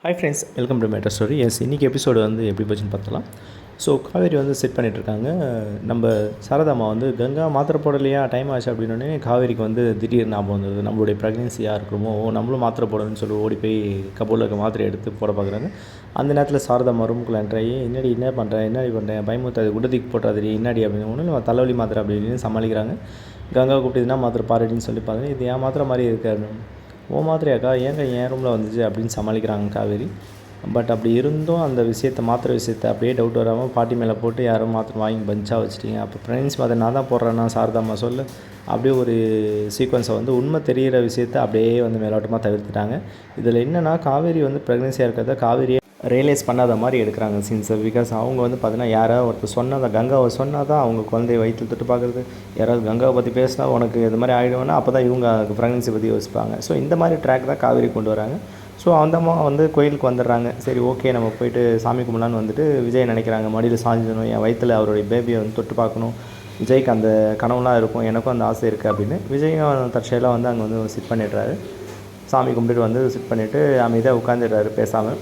Hi friends, welcome to matter story. இன்றைக்கி episode வந்து எப்படி போச்சுன்னு பார்த்தலாம். ஸோ காவேரி வந்து செட் பண்ணிகிட்ருக்காங்க. நம்ம சாரதாம்மா வந்து கங்கா மாத்திரை போடலையா, டைம் ஆச்சு அப்படின்னோடனே காவேரிக்கு வந்து திடீர் ஞாபகம் வந்தது. நம்மளுடைய ப்ரெக்னென்சியாக இருக்கிறோமோ, நம்மளும் மாத்திரை போடணும்னு சொல்லி ஓடி போய் கபோர்டில் இருக்க மாத்திரை எடுத்து போட பார்க்குறாங்க. அந்த நேரத்தில் சாரதாம்மா ரூமுக்குள்ள என்ட்ராகி, என்ன பண்ணுறேன் பயமுத்தாது, குண்டத்துக்கு போட்டாதடி என்னடி அப்படின்னு ஒன்று தலைவலி மாத்திரை அப்படின்னு சமாளிக்கிறாங்க. கங்கா கூப்பிட்டு என்ன மாத்திரை பாருடின்னு சொல்லி பாருங்க, இது ஏன் மாத்திரை மாதிரி இருக்காரு. ஓ மாத்திரையாக்கா ஏங்க என் ரூமில் வந்துச்சு அப்படின்னு சமாளிக்கிறாங்க காவேரி. பட் அப்படி இருந்தும் அந்த மாத்திரை விஷயத்தை அப்படியே டவுட் வராமல் பாட்டி மேலே போட்டு யாரும் மாத்திரை வாங்கி பஞ்சாக வச்சுட்டிங்க. அப்போ ப்ரெக்னன்சி மாத்திரை நான் தான் போடுறேன்னா சாரதாம்மா சொல்ல அப்படியே ஒரு சீக்வன்ஸை வந்து உண்மை தெரிகிற விஷயத்தை அப்படியே வந்து மேலோட்டமாக தவிர்த்துட்டாங்க. இதில் என்னென்னா காவேரி வந்து ப்ரெக்னன்சியாக இருக்கிறத காவேரியை ரியலைஸ் பண்ணாத மாதிரி எடுக்கிறாங்க சீன்ஸை. பிகாஸ் அவங்க வந்து பார்த்தீங்கன்னா யாராவது ஒருத்தர் சொன்னால் கங்காவை சொன்னால் தான் அவங்க குழந்தைய வயிற்றில் தொட்டு பார்க்குறது. யாராவது கங்காவை பற்றி பேசினா உனக்கு இது மாதிரி ஆகிடுவேன்னா அப்போ தான் இவங்க ப்ரெக்னன்சி பற்றி யோசிப்பாங்க. ஸோ இந்த மாதிரி ட்ராக் தான் காவேரி கொண்டு வராங்க. ஸோ அந்த அம்மா வந்து கோயிலுக்கு வந்துடுறாங்க. சரி ஓகே நம்ம போய்ட்டு சாமி கும்பிடலான்னு வந்துட்டு விஜய் நினைக்கிறாங்க, மடியில் சாஞ்சிடணும், என் வயிற்றில் அவருடைய பேபியை வந்து தொட்டு பார்க்கணும், விஜய்க்கு அந்த கனவுலாம் இருக்கும், எனக்கும் அந்த ஆசை இருக்குது அப்படின்னு விஜயும் தற்செயலாக வந்து அங்கே வந்து சிட் பண்ணிடுறாரு. சாமி கும்பிட்டுட்டு வந்து சிட் பண்ணிவிட்டு அமைதியாக உட்காந்துடுறாரு பேசாமல்.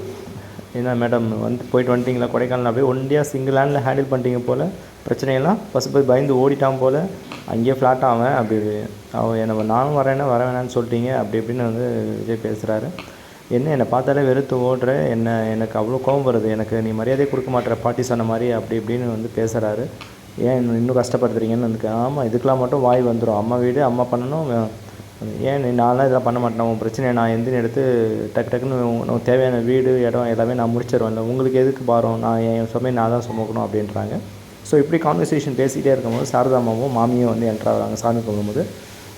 என்ன மேடம் வந்து போயிட்டு வந்துட்டிங்களா கொடைக்கானல், அப்படியே ஒண்டியாக சிங்கிள் ஹேண்டில் ஹேண்டில் பண்ணிட்டீங்க போல், பிரச்சனையெல்லாம் ஃபஸ்ட்டு போய் பயந்து ஓடிட்டான் போல், அங்கேயே ஃப்ளாட் ஆவேன் அப்படி அவன் என்ன நானும் வரேன்னா வர வேணான்னு சொல்லிட்டீங்க அப்படி இப்படின்னு வந்து விஜய் பேசுகிறாரு. என்னை பார்த்தாலே வெறுத்து ஓடுற, எனக்கு அவ்வளோ கோவம் வருது, எனக்கு நீ மரியாதை கொடுக்க மாட்டேற பாட்டி சொன்ன மாதிரி அப்படி இப்படின்னு வந்து பேசுகிறாரு. ஏன் இன்னும் கஷ்டப்படுத்துறீங்கன்னு வந்து. ஆமாம் இதுக்கெலாம் மட்டும் வாய் வந்துடும், அம்மா வீடு அம்மா பண்ணணும், ஏன் நான்லாம் இதெல்லாம் பண்ண மாட்டேன், உன் பிரச்சனையை நான் எந்தின்னு எடுத்து டக்குன்னு உனக்கு தேவையான வீடு இடம் எல்லாமே நான் முடிச்சிடுவேன்ல, உங்களுக்கு எதுக்கு பாரம், நான் என் சுமையை நான் தான் சுமக்கணும் அப்படின்றாங்க. ஸோ இப்படி கான்வர்சேஷன் பேசிகிட்டே இருக்கும்போது சாரதாமாவும் மாமியும் வந்து என்ட்ராகிறாங்க. சாமி கும்பிடும்போது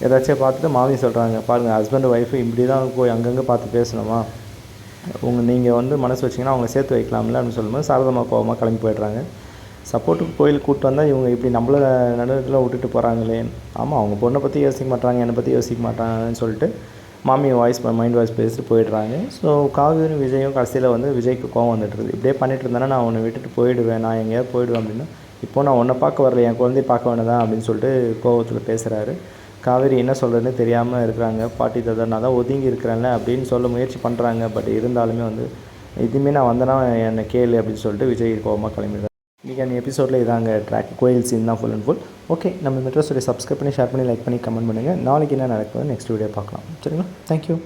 ஏதாச்சும் பார்த்துட்டு மாமி சொல்கிறாங்க, பாருங்கள் ஹஸ்பண்ட் ஒய்ஃபு இப்படி தான் போய் அங்கங்கே பார்த்து பேசணுமா, நீங்கள் வந்து மனசு வச்சிங்கன்னா அவங்கள சேர்த்து வைக்கலாம்ல அப்படின்னு சொல்லும்போது சாரதாமா கோவமாக கிளம்பி போய்ட்றாங்க. சப்போர்ட்டுக்கு கோயிலுக்கு கூப்பிட்டு வந்தால் இவங்க இப்படி நம்மள நடுவில் விட்டுட்டு போகிறாங்களே. ஆமாம் அவங்க பொண்ணை பற்றி யோசிக்க மாட்டாங்க, என்னை பற்றி யோசிக்க மாட்டாங்கன்னு சொல்லிட்டு மாமியை மைண்ட் வாய்ஸ் பேசிட்டு போயிடுறாங்க. ஸோ காவேரி விஜயும் கடைசியில் வந்து விஜய்க்கு கோவம் வந்துட்டுருது. இப்படியே பண்ணிட்டு இருந்தேன்னா நான் உன்னை விட்டுட்டு போயிடுவேன், நான் எங்கேயாவது போயிடுவேன் அப்படின்னா, இப்போ நான் உன்னை பார்க்க வரல, என் குழந்தைய பார்க்க வேண்டியதான் அப்படின்னு சொல்லிட்டு கோவத்தில் பேசுகிறாரு. காவேரி என்ன சொல்கிறதுன்னு தெரியாமல் இருக்கிறாங்க. பாட்டி தாத்தா நான் தான் ஒதுங்கி இருக்கிறேன்ல அப்படின்னு சொல்ல முயற்சி பண்ணுறாங்க. பட் இருந்தாலுமே வந்து இதுவுமே நான் வந்தேன்னா என்னை கேளு அப்படின்னு சொல்லிட்டு விஜய் கோவமாக கிளம்பிடுறாங்க. இன்றைக்கி எபிசோடில் இதாங்க ட்ராக், கோயில் சீன் தான் ஃபுல் அண்ட் ஃபுல். ஓகே, நம்ம மெட்ரோ ஸ்டோரி சப்ஸ்கிரைப் பண்ணி ஷேர் பண்ணி லைக் பண்ணி கமெண்ட் பண்ணுங்கள். நாளைக்கு என்ன நடக்குது நெக்ஸ்ட் வீடியோ பார்க்கலாம். சரிங்களா? தேங்க்யூ.